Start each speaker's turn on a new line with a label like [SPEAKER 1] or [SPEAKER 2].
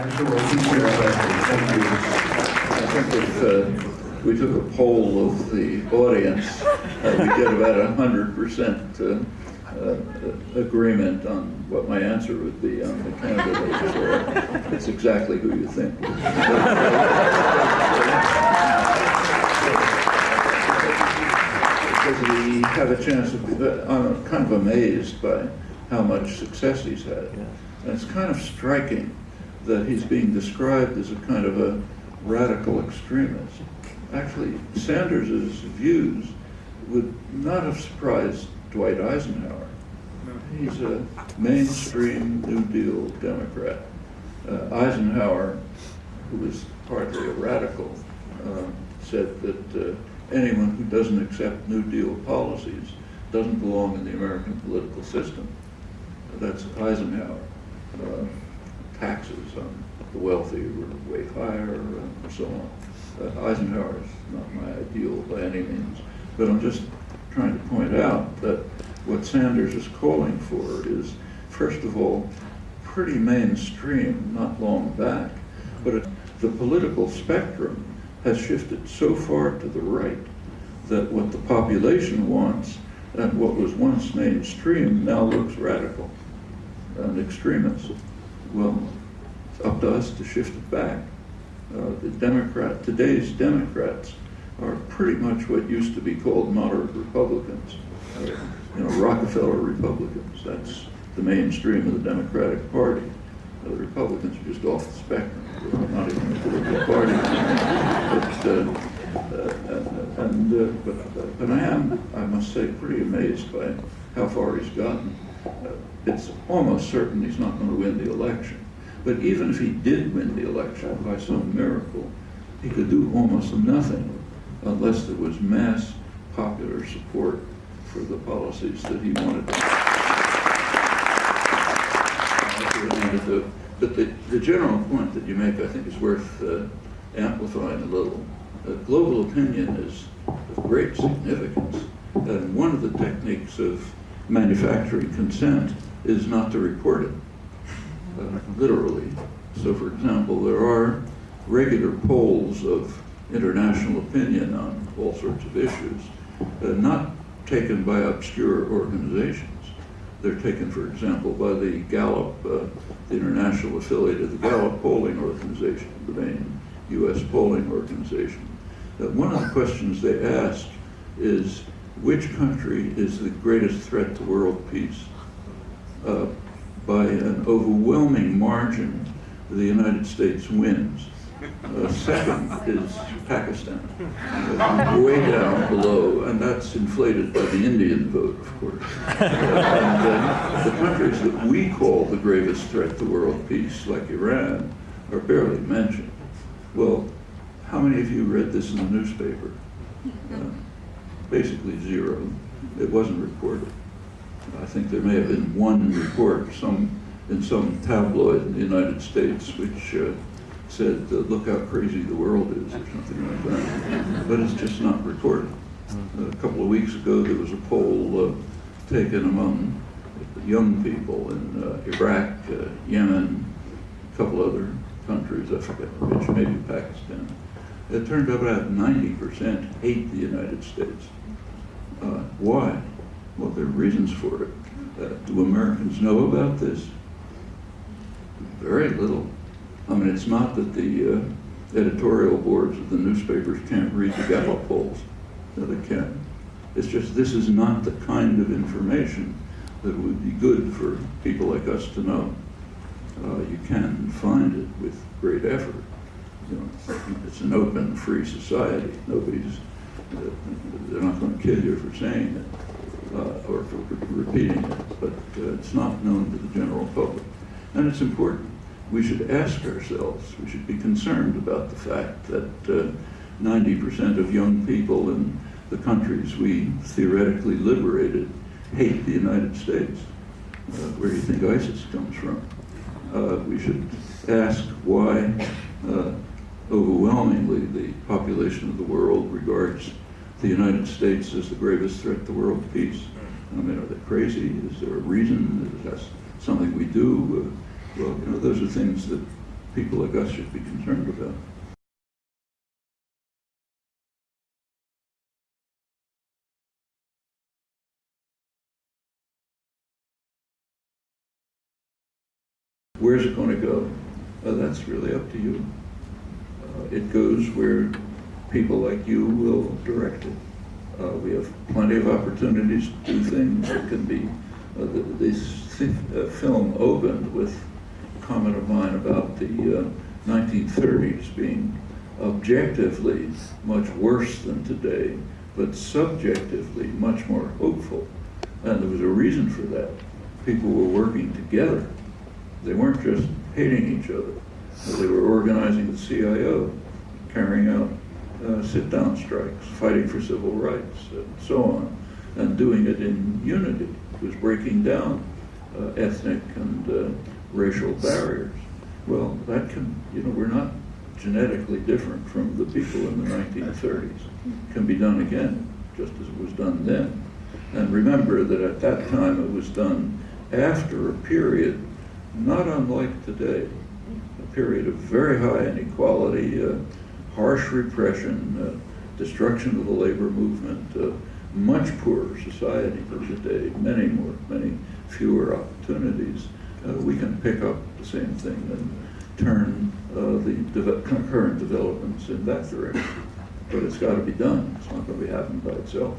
[SPEAKER 1] Thank you. I think if we took a poll of the audience, we get about 100% agreement on what my answer would be on the candidate. So it's exactly who you think. Because we have a chance of, I'm kind of amazed by how much success he's had. And it's kind of striking that he's being described as a kind of a radical extremist. Actually, Sanders's views would not have surprised Dwight Eisenhower. He's a mainstream New Deal Democrat. Eisenhower, who was hardly a radical, said that anyone who doesn't accept New Deal policies doesn't belong in the American political system. That's Eisenhower. Taxes on the wealthy were way higher, and so on. Eisenhower is not my ideal by any means, but I'm just trying to point out that what Sanders is calling for is, first of all, pretty mainstream, not long back, but the political spectrum has shifted so far to the right that what the population wants and what was once mainstream now looks radical and extremist. Well, it's up to us to shift it back. Today's Democrats are pretty much what used to be called moderate Republicans. Rockefeller Republicans. That's the mainstream of the Democratic Party. The Republicans are just off the spectrum. They're not even a political party. But I am, I must say, pretty amazed by how far he's gotten. It's almost certain he's not going to win the election. But even if he did win the election by some miracle, he could do almost nothing unless there was mass popular support for the policies that he wanted to do. But the general point that you make, I think, is worth amplifying a little. Global opinion is of great significance, and one of the techniques of manufacturing consent is not to report it, literally. So, for example, there are regular polls of international opinion on all sorts of issues, not taken by obscure organizations. They're taken, for example, by the Gallup, the international affiliate of the Gallup polling organization, the main U.S. polling organization. One of the questions they ask is, which country is the greatest threat to world peace? By an overwhelming margin, the United States wins. Second is Pakistan, way down below, and that's inflated by the Indian vote, of course. And the countries that we call the gravest threat to world peace, like Iran, are barely mentioned. Well, how many of you read this in the newspaper? Basically zero. It wasn't reported. I think there may have been one report in some tabloid in the United States which said, look how crazy the world is, or something like that. But it's just not reported. A couple of weeks ago, there was a poll taken among young people in Iraq, Yemen, a couple other countries, I forget which, maybe Pakistan. It turned out about 90% hate the United States. Why? Well, there are reasons for it. Do Americans know about this? Very little. I mean, it's not that the editorial boards of the newspapers can't read the Gallup polls. No, they can. It's just this is not the kind of information that would be good for people like us to know. You can find it with great effort. It's an open, free society. They're not going to kill you for saying it or for repeating it, but it's not known to the general public. And it's important. We should ask ourselves, we should be concerned about the fact that 90% of young people in the countries we theoretically liberated hate the United States. Where do you think ISIS comes from? We should ask why overwhelmingly the population of the world regards the United States as the gravest threat to world peace. I mean, are they crazy? Is there a reason? Is that something we do? Well, those are things that people like us should be concerned about. Where's it going to go? That's really up to you. It goes where people like you will direct it. We have plenty of opportunities to do things that can be, this film opened with a comment of mine about the 1930s being objectively much worse than today, but subjectively much more hopeful. And there was a reason for that. People were working together. They weren't just hating each other. They were organizing the CIO, carrying out sit-down strikes, fighting for civil rights, and so on, and doing it in unity. It was breaking down ethnic and racial barriers. Well, that can, we're not genetically different from the people in the 1930s. It can be done again, just as it was done then. And remember that at that time it was done after a period not unlike today, a period of very high inequality, harsh repression, destruction of the labor movement, much poorer society than today, many fewer opportunities. We can pick up the same thing and turn the current developments in that direction. But it's got to be done. It's not going to be happening by itself.